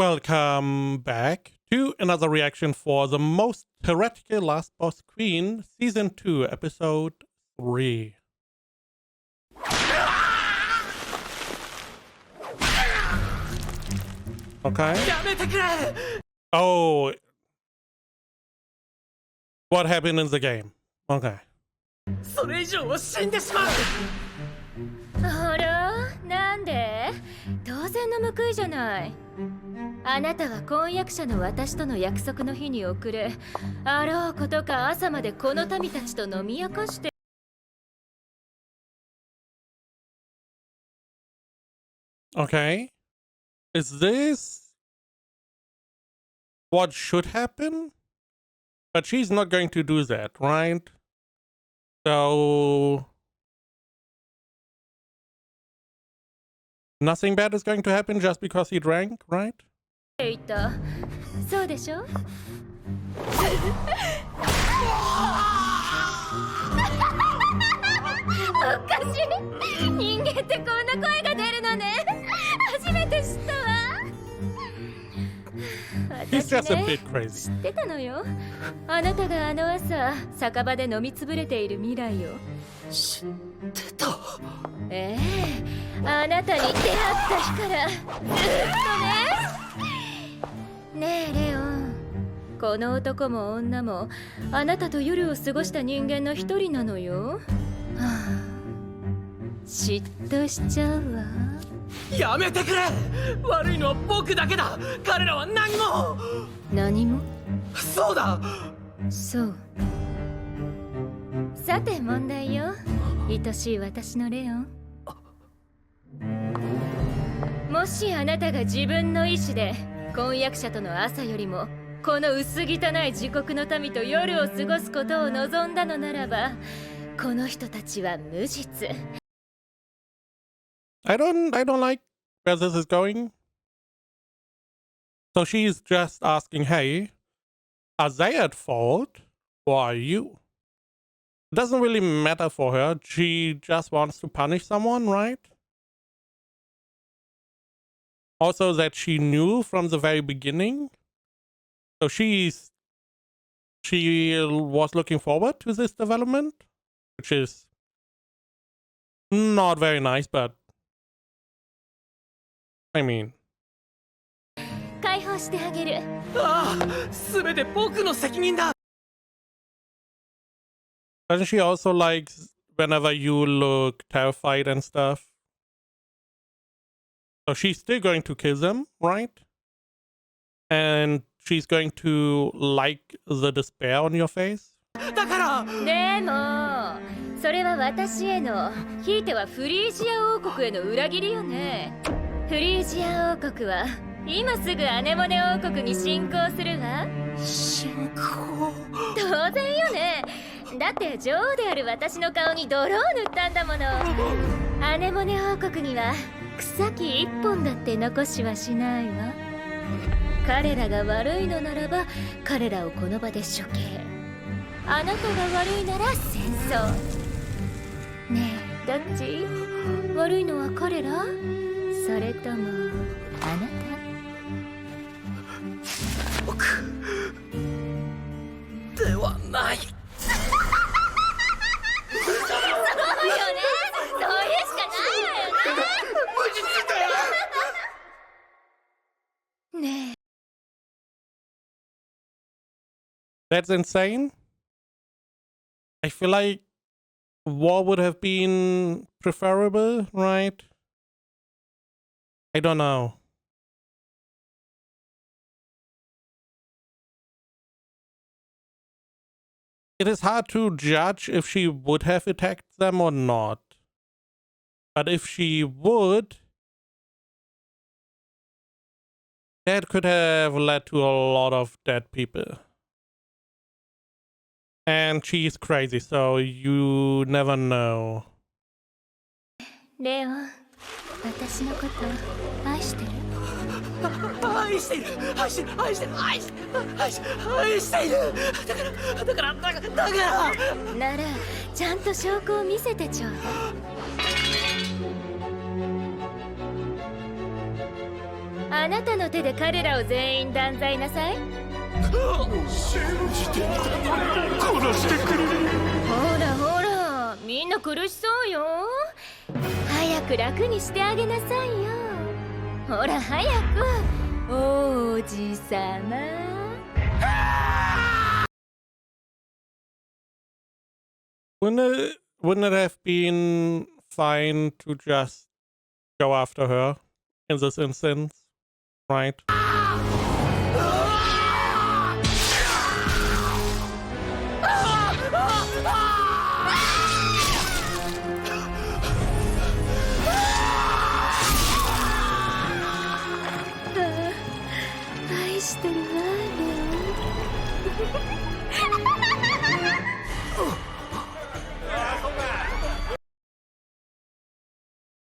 Welcome back to another reaction for the most heretical Last Boss Queen, Season 2, Episode 3. Okay. Oh. What happened in the game? Okay. それ以上は死んでしまう。あら、なんで？当然の報いじゃない。あなたは婚約者の私との約束の日に遅れ、あろうことか朝までこの民たちと飲み明かして。Okay. Is this what should happen? But she's not going to do that, right? So nothing bad is going to happen just because he drank, right? 言った。そうでしょ？おかしい。人間ってこんな声が出るのね。初めて知ったわ。He's just a 私ね、bit crazy. 知ってたのよ。あなたがあの朝酒場で飲みつぶれている未来を。知ってた。ええ、あなたに出会った日からずっとね。ねえレオン、この男も女もあなたと夜を過ごした人間の一人なのよ。はあ、嫉妬しちゃうわ。やめてくれ。悪いのは僕だけだ。彼らは何も。何も？そうだ。そう。さて問題よ、愛しい私のレオン。もしあなたが自分の意志で婚約者との朝よりもこの薄汚い自国の民と夜を過ごすことを望んだのならば、この人たちは無実。I don't like where this is going. So she's just asking, hey, are they at fault or are you? It doesn't really matter for her. She just wants to punish someone, right? Also that she knew from the very beginning. So she was looking forward to this development, which is not very nice, but I mean. 解放してあげる。ああ、全て僕の責任だ。Doesn't she also like whenever you look terrified and stuff? So she's still going to kill them, right? And she's going to like the despair on your face? だから。でもそれは私への、ひいてはフリージア王国への裏切りよね。フリージア王国は今すぐアネモネ王国に侵攻するわ。侵攻？当然よね。だって女王である私の顔に泥を塗ったんだもの。アネモネ王国には草木一本だって残しはしないわ。彼らが悪いのならば彼らをこの場で処刑。あなたが悪いなら戦争。ねえ、どっち？悪いのは彼ら？それともあなた？僕ではない。そうよね。そういうしかないわよね。無実だよ。ねえ。That's insane. I feel like war would have been preferable, right? I don't know. It is hard to judge if she would have attacked them or not. But if she would, that could have led to a lot of dead people. And she's crazy, so you never know. レオン、私のこと愛してる？愛している。愛している。愛している。愛している。だから。ならちゃんと証拠を見せてちょうだい。あなたの手で彼らを全員断罪なさい。信じていたのに殺してくれ。ほらほら、みんな苦しそうよ。早く楽にしてあげなさいよ。ほら早く、王子様。Wouldn't it have been fine to just go after her in this instance, right?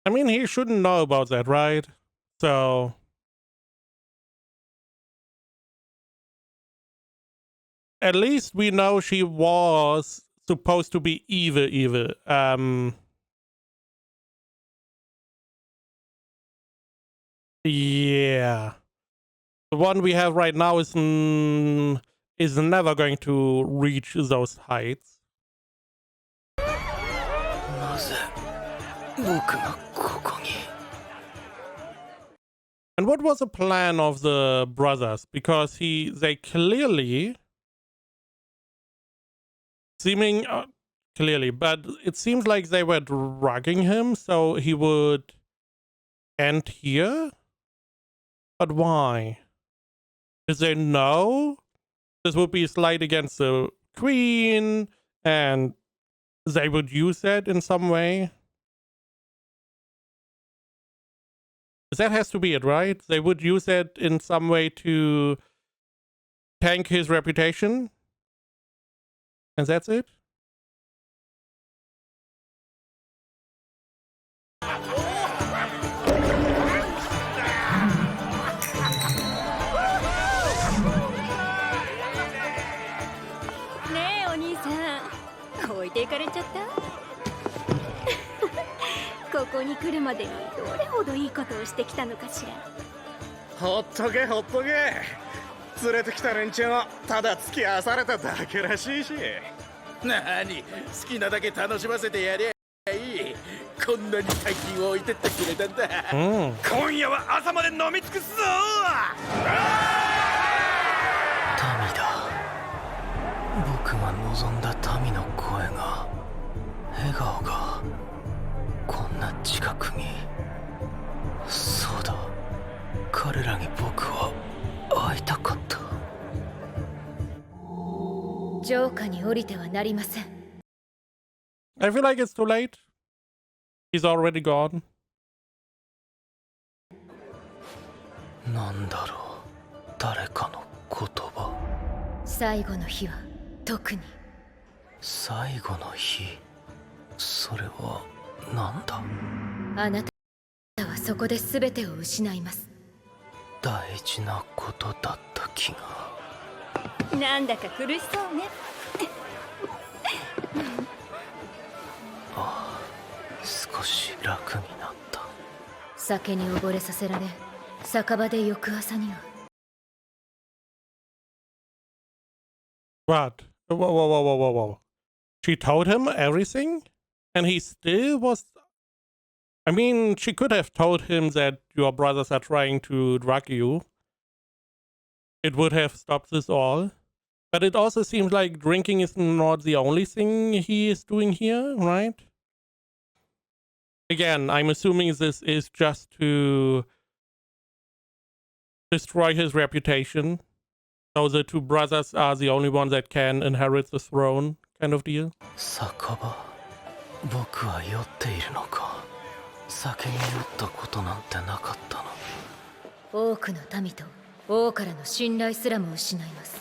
I mean, he shouldn't know about that, right? So at least we know she was supposed to be evil. Yeah. The one we have right now is never going to reach those heights. なぜ僕がここに。 And what was the plan of the brothers? Because they clearly seeming clearly, but it seems like they were drugging him so he would end here. But why? Did they know this would be a slight against the queen and they would use that in some way? That has to be it, right? They would use that in some way to tank his reputation? And that's it? Ne, お兄さん、置いていかれちゃった。ここに来るまでにどれほどいいことをしてきたのかしら。ほっとけほっとけ。連れてきた連中もただ付き合わされただけらしいし。なに、好きなだけ楽しませてやりゃいい。こんなに大金を置いてってくれたんだ。今夜は朝まで飲み尽くすぞ。民だ。僕が望んだ民の声が、笑顔がこんな近くに。そうだ、彼らに僕は会いたかった。城下に降りてはなりません。I feel like it's too late. He's already gone. なんだろう、誰かの言葉。最後の日は特に。最後の日、それはなんだ。あなたはそこで全てを失います。大事なことだった気が。なんだか苦しそうね。ああ、少し楽になった。酒に溺れさせられ、酒場で翌朝には。What? Whoa. She told him everything? And he still was... I mean, she could have told him that your brothers are trying to drug you. It would have stopped this all. But it also seems like drinking is not the only thing he is doing here, right? Again, I'm assuming this is just to destroy his reputation. So the two brothers are the only ones that can inherit the throne, kind of deal. 酒場、僕は酔っているのか。酒に酔ったことなんてなかったの。多くの民と王からの信頼すらも失います。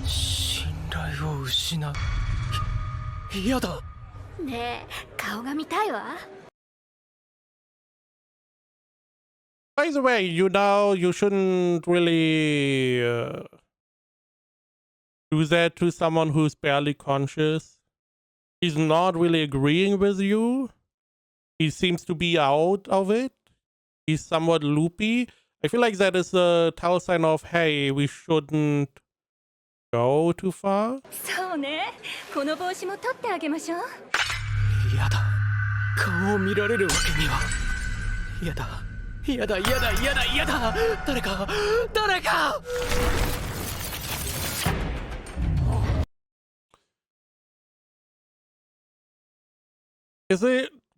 信頼を失う。嫌だ。ねえ、顔が見たいわ。By the way, you know, you shouldn't really do that to someone who's barely conscious. He's not really agreeing with you. He seems to be out of it. He's somewhat loopy. I feel like that is a tell sign of, hey, we shouldn't go too far. そうね。この帽子も取ってあげましょう。やだ、顔を見られるわけには。やだ、やだ、やだ、やだ、やだ、誰か、誰か。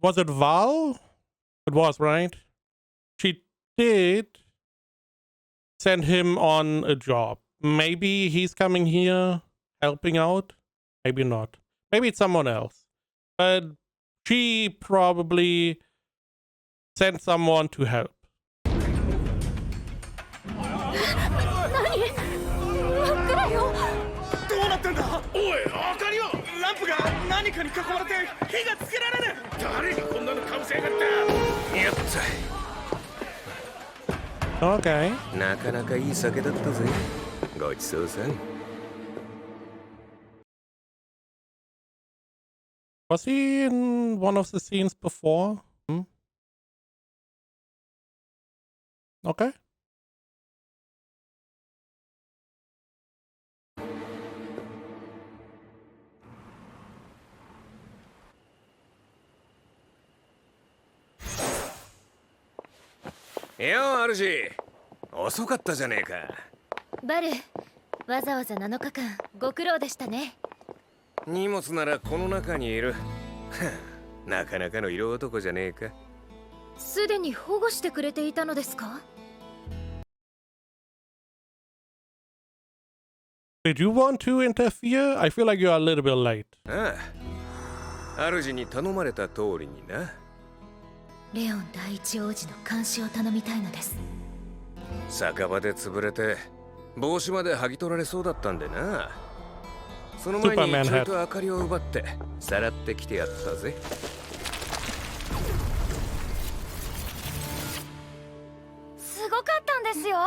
Was it Val? It was, right? She did send him on a job. Maybe he's coming here, helping out. Maybe not. Maybe it's someone else. But she probably sent someone to help. どうなってんだ。おい、明かりよ。ランプが何かに囲まれて火がつけられねえ。誰がこんなのかぶせやがった。やった。 Okay. なかなかいい酒だったぜ。ごちそうさん。Was he in one of the scenes before? Okay. Yo, 主。遅かったじゃねえか。バル、わざわざ7日間ご苦労でしたね。荷物ならこの中にいる。なかなかの色男じゃねえか。すでに保護してくれていたのですか？ Did you want to interfere? I feel like you are a little bit late. ああ。主に頼まれた通りにな。レオン第一王子の監視を頼みたいのです。酒場で潰れて帽子まで剥ぎ取られそうだったんでな。その前にちょいと明かりを奪ってさらってきてやったぜ。すごかったんですよ。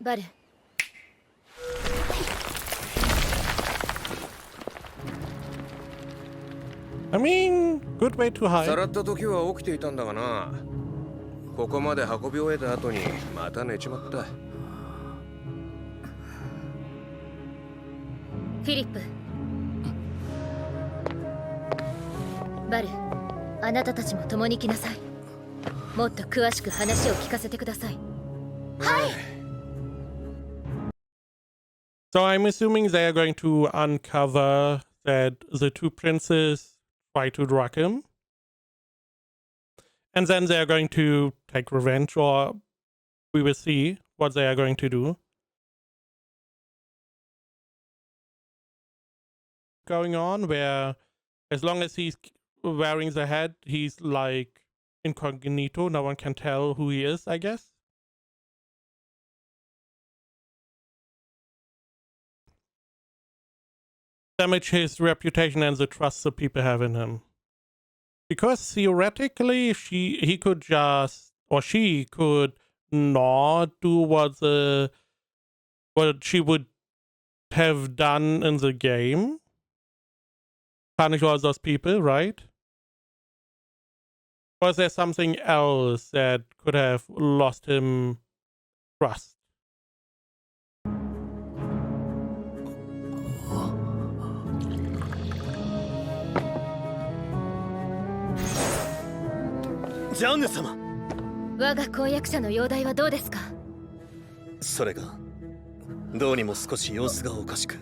バル。I mean, good way to さ hide. らった時は起きていたんだがな。ここまで運び終えた後にまた寝ちまった。フィリップ。バル、あなたたちも共に来なさい。もっと詳しく話を聞かせてください。はい。 So I'm assuming they are going to uncover that the two princes try to drug him. And then they are going to take revenge, or we will see what they are going to do. Going on where as long as he's wearing the hat, he's like incognito. No one can tell who he is, I guess. Damage his reputation and the trust the people have in him. Because theoretically, he could just, or she could not do what she would have done in the game. Punish all those people, right? Or is there something else that could have lost him trust? ジャンヌ様。我が婚約者の容体はどうですか？それがどうにも少し様子がおかしく、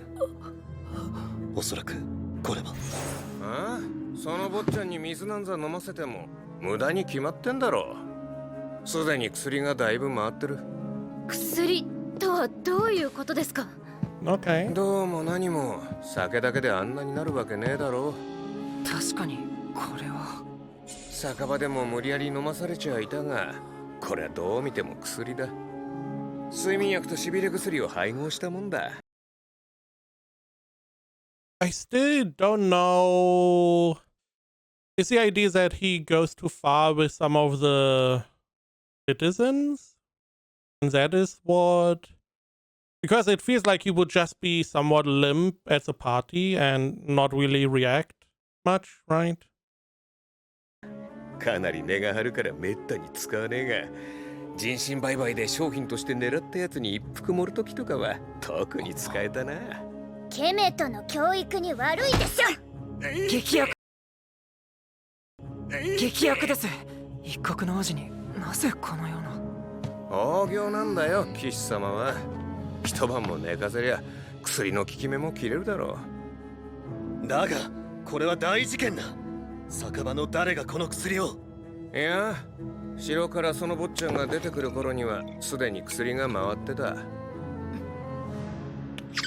おそらくこれは。ああ、その坊ちゃんに水なんざ飲ませても無駄に決まってんだろう。すでに薬がだいぶ回ってる。薬とはどういうことですか？ Okay. どうも何も酒だけであんなになるわけねえだろう。確かにこれは。酒場でも無理やり飲まされちゃいたが、これはどう見ても薬だ。睡眠薬としびれ薬を配合したもんだ。I still don't know. Is the idea that he goes too far with some of the citizens? And that is what... Because it feels like he would just be somewhat limp at the party and not really react much, right? かなり値が張るからめったに使わねえが、人身売買で商品として狙ったやつに一服盛るときとかは特に使えたな。ケメとの教育に悪いでしょ。劇薬です。一国の王子になぜこのような。大行なんだよ、騎士様は。一晩も寝かせりゃ薬の効き目も切れるだろう。だがこれは大事件だ。酒場の誰がこの薬を。いや、城からその坊ちゃんが出てくる頃にはすでに薬が回ってた。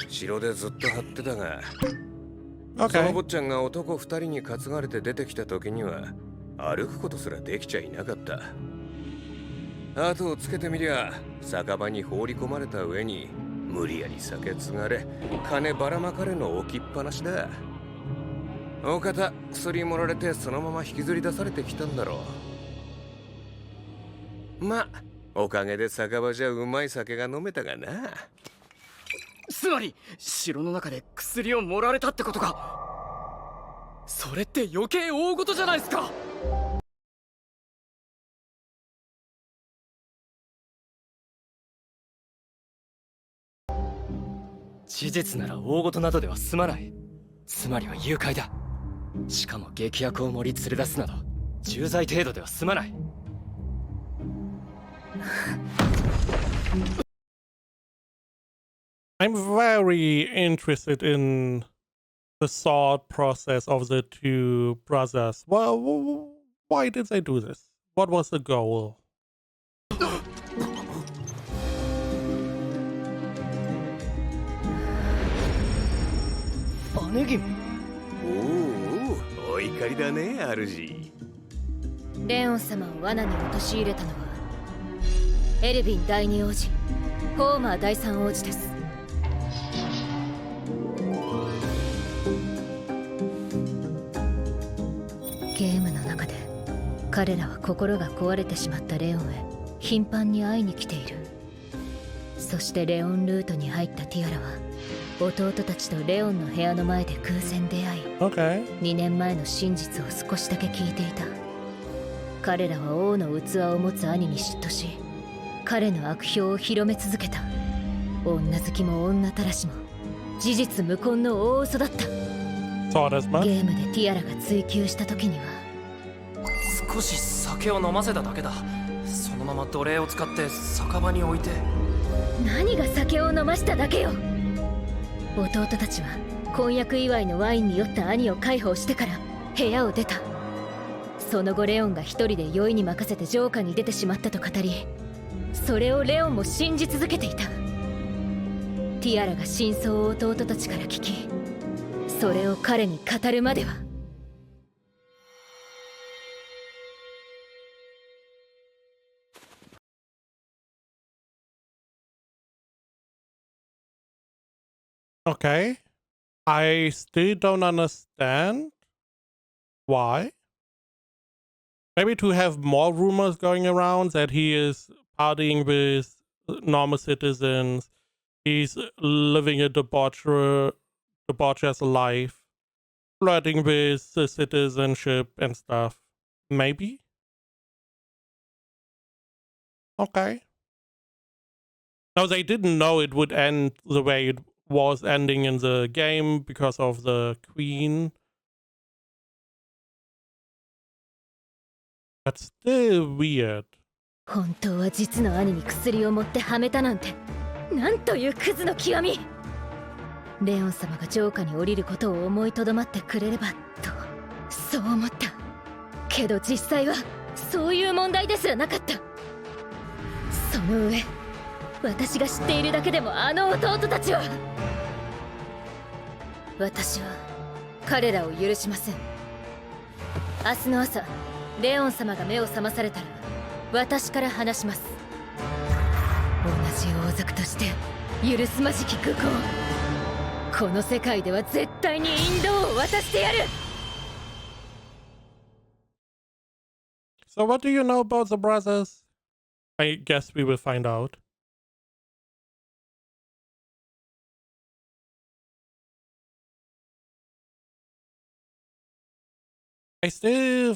城でずっと張ってたが、その坊ちゃんが男2人に担がれて出てきた時には歩くことすらできちゃいなかった。後をつけてみりゃ酒場に放り込まれた上に無理やり酒継がれ金ばらまかれの置きっぱなしだ。お方薬盛られてそのまま引きずり出されてきたんだろう。ま、おかげで酒場じゃうまい酒が飲めたがな。つまり城の中で薬を盛られたってことか。それって余計大事じゃないですか。事実なら大事などでは済まない。つまりは誘拐だ。しかも劇薬を盛り連れ出すなど重罪程度では済まない。I'm very interested in the thought process of the two brothers. Well, why did they do this? What was the goal? 姉君。おお、お怒りだね、主。レオン様を罠に陥れたのはエルヴィン第二王子、ホーマー第三王子です。ゲームの中で彼らは心が壊れてしまったレオンへ頻繁に会いに来ている。そしてレオンルートに入ったティアラは弟たちとレオンの部屋の前で偶然出会い、2年前の真実を少しだけ聞いていた。彼らは王の器を持つ兄に嫉妬し、彼の悪評を広め続けた。女好きも女たらしも事実無根の大嘘だった。ゲームでティアラが追求した時には少し酒を飲ませただけだ。そのまま奴隷を使って酒場に置いて。何が酒を飲ましただけよ。弟たちは婚約祝いのワインに酔った兄を介抱してから部屋を出た。その後レオンが一人で酔いに任せて城下に出てしまったと語り、それをレオンも信じ続けていた。ティアラが真相を弟たちから聞き、それを彼に語るまでは。Okay. I still don't understand why. Maybe to have more rumors going around that he is partying with normal citizens, he's living a debaucherous life, flirting with the citizenship and stuff. Maybe? Okay. No, they didn't know it would end the way it was ending in the game because of the queen. That's still weird. 本当は実の兄に薬を持ってはめたなんて、なんというクズの極み。レオン様が城下に降りることを思いとどまってくれればと、そう思った。けど実際はそういう問題ですらなかった。その上、私が知っているだけでもあの弟たちは。私は彼らを許しません。明日の朝、レオン様が目を覚まされたら私から話します。同じ王族として許すまじき愚行、この世界では絶対に引導を渡してやる。 So what do you know about the brothers? I guess we will find out. I still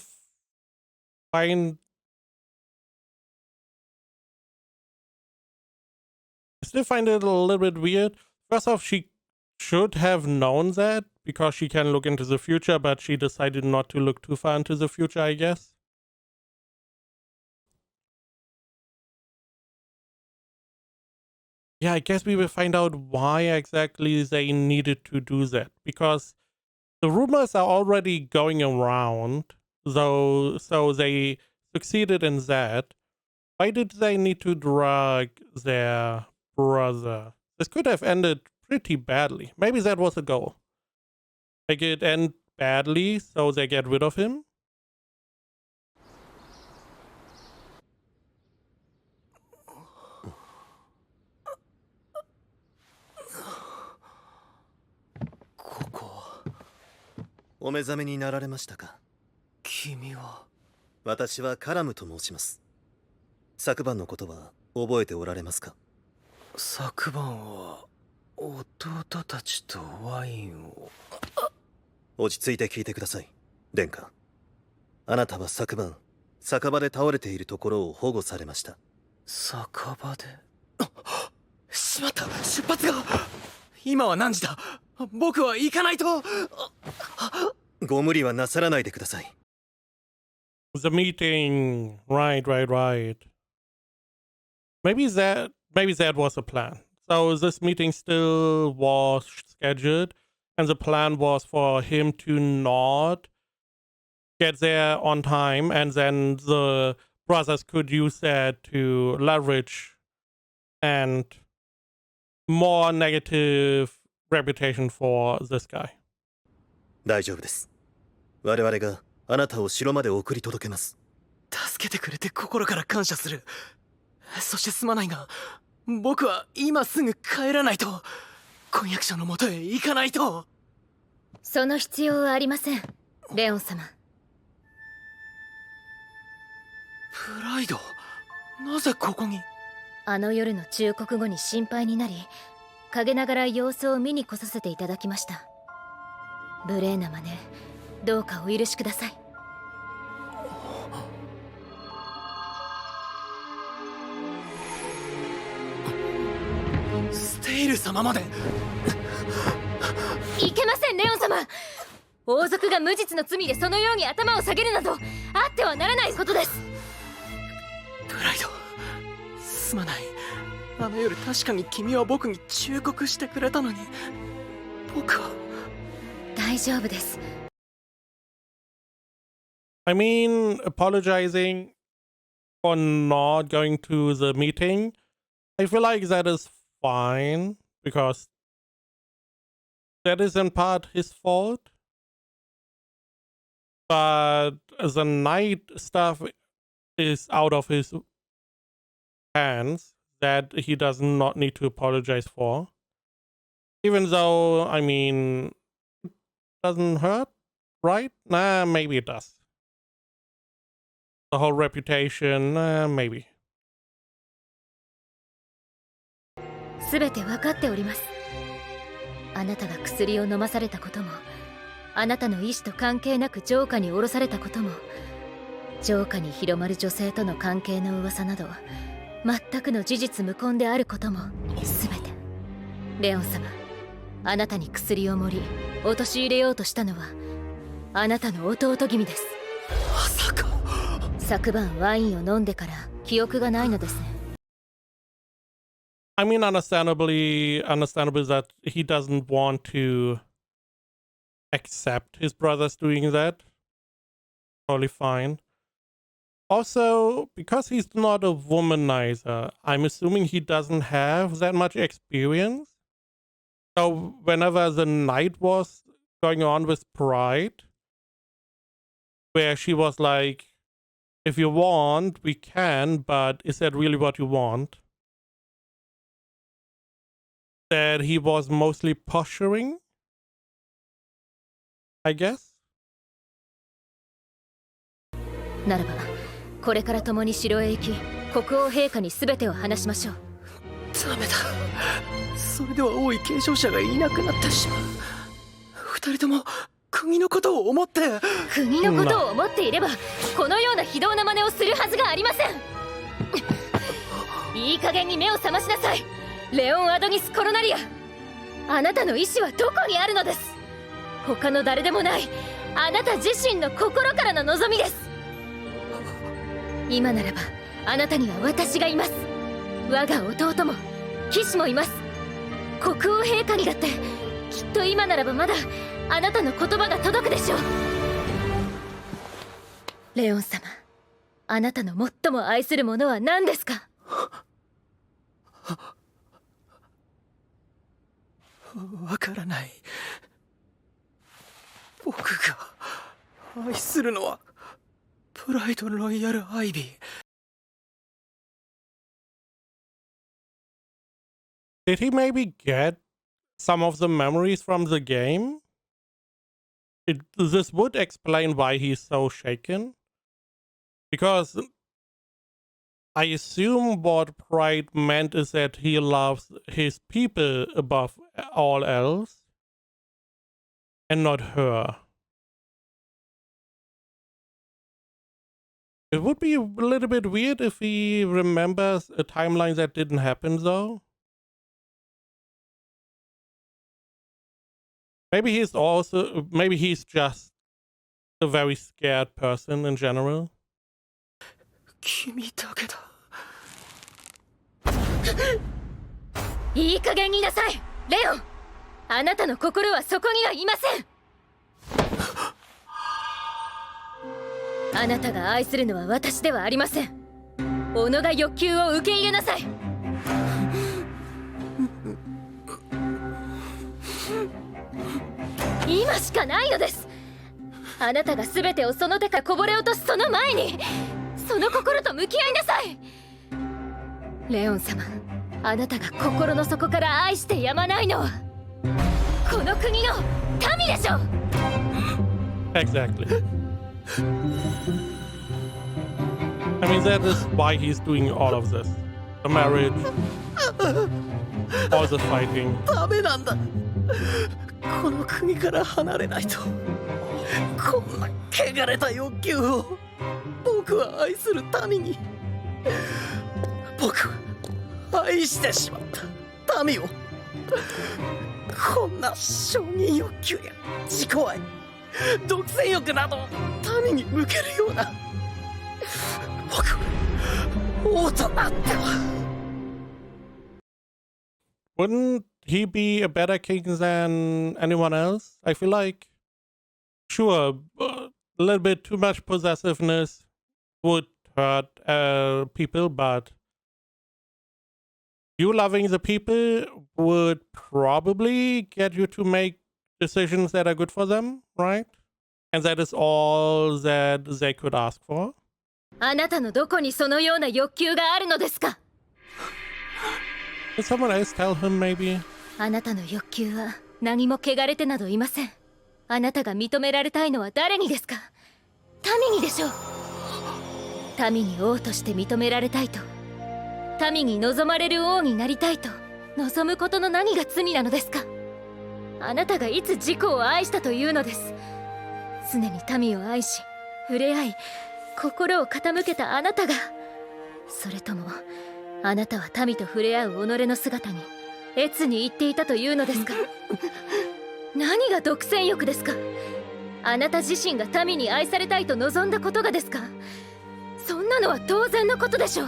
find still find it a little bit weird. First off, she should have known that because she can look into the future, but she decided not to look too far into the future, I guess. Yeah, I guess we will find out why exactly they needed to do that, because the rumors are already going around, though, so they succeeded in that. Why did they need to drag their brother? This could have ended pretty badly. Maybe that was the goal. Make it end badly so they get rid of him. Koko. お目覚めになられましたか？君は？私はカラムと申します。昨晩のことは覚えておられますか？昨晩は弟たちとワインを。落ち着いて聞いてください、殿下。あなたは昨晩酒場で倒れているところを保護されました。酒場で？しまった、出発が。今は何時だ？僕は行かないと。ご無理はなさらないでください。The meeting, right. Maybe that was a plan. So this meeting still was scheduled, and the plan was for him to not get there on time, and then the brothers could use that to leverage and more negative reputation for this guy. 大丈夫です。我々があなたを城まで送り届けます。助けてくれて心から感謝する。そしてすまないが、僕は今すぐ帰らないと。婚約者のもとへ行かないと。その必要はありません、レオン様。プライド、なぜここに？あの夜の忠告後に心配になり、陰ながら様子を見に来させていただきました。無礼な真似、どうかお許しください。ステイル様まで。いけません、レオン様。王族が無実の罪でそのように頭を下げるなどあってはならないことです。プライド、すまない。あの夜確かに君は僕に忠告してくれたのに、僕は。大丈夫です。I mean, apologizing for not going to the meeting, I feel like that is fine, because that is in part his fault. But the night stuff is out of his hands that he does not need to apologize for. Even though, I mean, it doesn't hurt, right? Nah, maybe it does. The whole reputation, maybe. すべて分かっております。あなたが薬を飲まされたことも、あなたの意思と関係なく城下に降ろされたことも、城下に広まる女性との関係の噂など全くの事実無根であることもすべて。レオン様、あなたに薬を盛り陥れようとしたのはあなたの弟君です。まさか。昨晩ワインを飲んでから記憶がないのですね。I mean, understandable that he doesn't want to accept his brothers doing that. Totally fine. Also, because he's not a womanizer, I'm assuming he doesn't have that much experience. So whenever the night was going on with Pride, where she was like, if you want, we can, but is that really what you want? That he was mostly posturing, I guess. ならば、これから共に城へ行き、国王陛下に全てを話しましょう。ダメだ。それでは王位継承者がいなくなってしまう。二人とも国のことを思って。国のことを思っていれば、このような非道な真似をするはずがありません。いい加減に目を覚ましなさい。レオン・アドニス・コロナリア、あなたの意志はどこにあるのです。他の誰でもないあなた自身の心からの望みです。今ならばあなたには私がいます。我が弟も騎士もいます。国王陛下にだってきっと今ならばまだあなたの言葉が届くでしょう。レオン様、あなたの最も愛するものは何ですか？わからない。僕が愛するのはプライドロイヤルアイビー。Did he maybe get some of the memories from the game? This would explain why he's so shaken. Because I assume what pride meant is that he loves his people above all else, and not her. It would be a little bit weird if he remembers a timeline that didn't happen, though. Maybe he's just a very scared person in general. 君だけだ。いい加減になさい、レオン。あなたの心はそこにはいません。あなたが愛するのは私ではありません。己が欲求を受け入れなさい。今しかないのです。あなたが全てをその手からこぼれ落とすその前に、その心と向き合いなさい。レオン様、あなたが心の底から愛してやまないのはこの国の民でしょう。 Exactly. I mean, that is why he's doing all of this. The marriage, all the fighting. ダメなんだ。この国から離れないと。こんな汚れた欲求を僕は愛する民に、僕は愛してしまった民を、こんな承認欲求や自己愛、独占欲など民に向けるような、僕は王となっては。Wouldn't he be a better king than anyone else? I feel like, sure, a little bit too much possessiveness would hurt people, but you loving the people would probably get you to make decisions that are good for them, right? And that is all that they could ask for. あなたのどこにそのような欲求があるのですか？ Did someone else tell him, maybe? あなたの欲求は何も汚れてなどいません。あなたが認められたいのは誰にですか？民にでしょう。民に王として認められたいと、民に望まれる王になりたいと望むことの何が罪なのですか？あなたがいつ自己を愛したというのです。常に民を愛し触れ合い心を傾けたあなたが、それともあなたは民と触れ合う己の姿に悦に入っていたというのですか？何が独占欲ですか？あなた自身が民に愛されたいと望んだことがですか？そんなのは当然のことでしょう。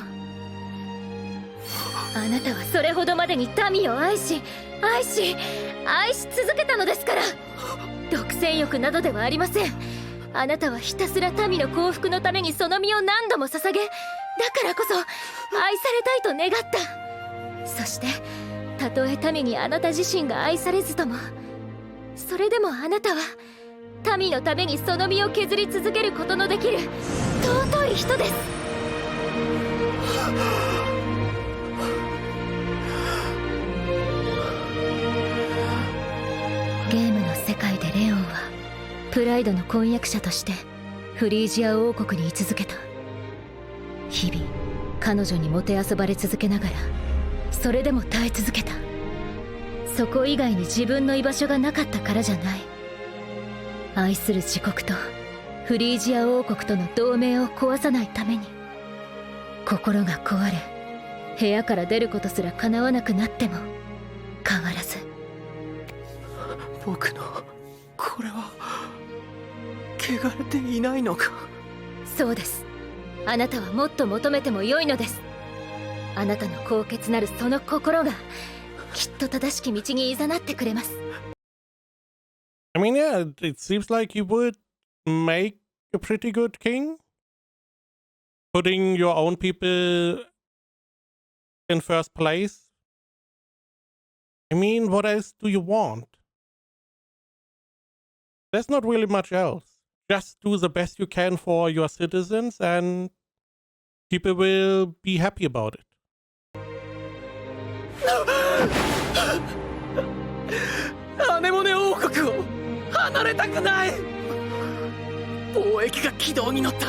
あなたはそれほどまでに民を愛し続けたのですから。独占欲などではありません。あなたはひたすら民の幸福のためにその身を何度も捧げ、だからこそ愛されたいと願った。そしてたとえ民にあなた自身が愛されずとも、それでもあなたは民のためにその身を削り続けることのできる尊い人です。ゲームの世界でレオンはプライドの婚約者としてフリージア王国に居続けた。日々彼女にもてあそばれ続けながら、それでも耐え続けた。そこ以外に自分の居場所がなかったからじゃない。愛する自国とフリージア王国との同盟を壊さないために、心が壊れ部屋から出ることすら叶わなくなっても変わらず。僕のこれは汚れていないのか。そうです。あなたはもっと求めても良いのです。あなたの高潔なるその心がきっと正しき道に誘ってくれます。I mean, yeah, it seems like you would make a pretty good king. Putting your own people in first place. I mean, what else do you want? There's not really much else. Just do the best you can for your citizens and people will be happy about it. アネモネ王国を離れたくない。貿易が軌道に乗った。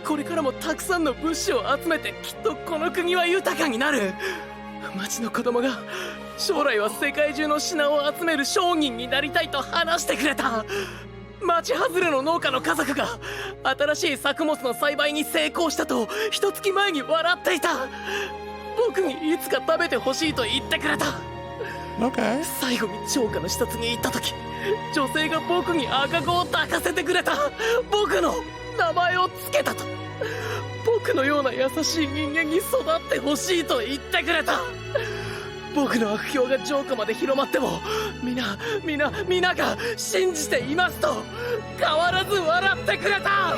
これからもたくさんの物資を集めてきっとこの国は豊かになる。町の子供が将来は世界中の品を集める商人になりたいと話してくれた。町外れの農家の家族が新しい作物の栽培に成功したと一月前に笑っていた。僕にいつか食べてほしいと言ってくれた。Okay. 最後に城下の視察に行った時、女性が僕に赤子を抱かせてくれた。僕の名前をつけたと。僕のような優しい人間に育ってほしいと言ってくれた。僕の悪評が城下まで広まっても皆が信じていますと変わらず笑ってくれた。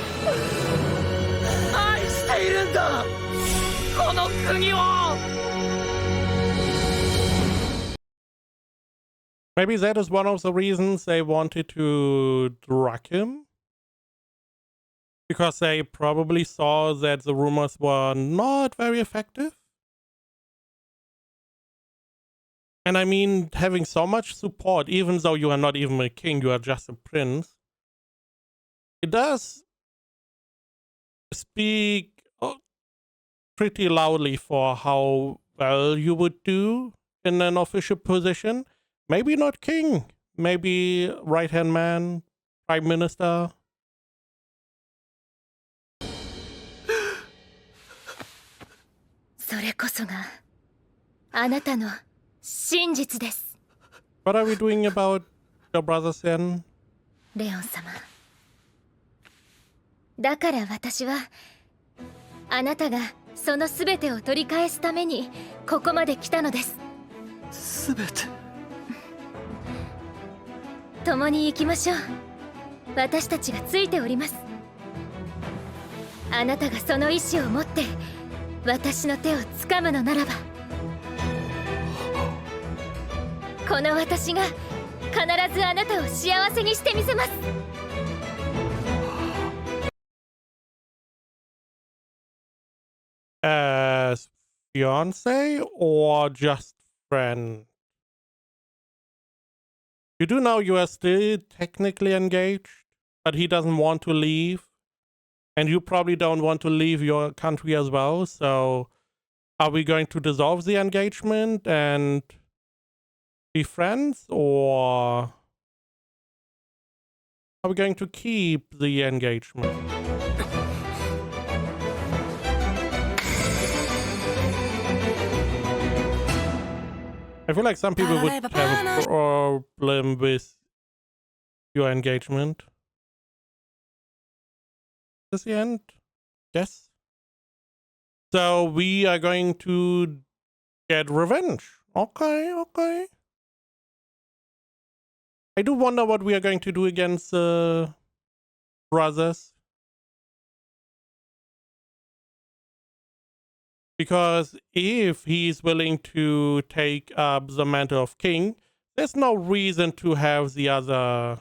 愛しているんだこの国を。Maybe that is one of the reasons they wanted to drug him. Because they probably saw that the rumors were not very effective. And I mean, having so much support, even though you are not even a king, you are just a prince, it does speak pretty loudly for how well you would do in an official position. Maybe not king, maybe right-hand man, prime minister. それこそがあなたの真実です。What are we doing about your brother Sen? レオン様。だから私はあなたがそのすべてを取り返すためにここまで来たのです。すべて。共に行きましょう。私たちがついております。あなたがその意志を持って私の手を掴むのならば、この私が必ずあなたを幸せにしてみせます。As fiance or just friend? You do know you are still technically engaged, but he doesn't want to leave. And you probably don't want to leave your country as well. So are we going to dissolve the engagement and be friends? Or are we going to keep the engagement? I feel like some people would have a problem with your engagement. Is this the end? Yes. So we are going to get revenge. Okay, okay. I do wonder what we are going to do against brothers. Because if he's willing to take up the mantle of king, there's no reason to have the other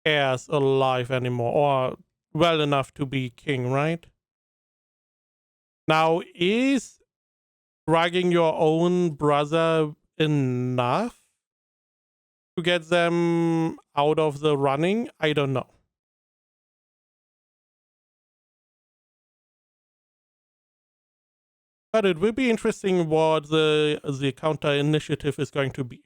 heirs alive anymore, or well enough to be king, right? Now, is dragging your own brother enough to get them out of the running? I don't know. But it will be interesting what the counter initiative is going to be.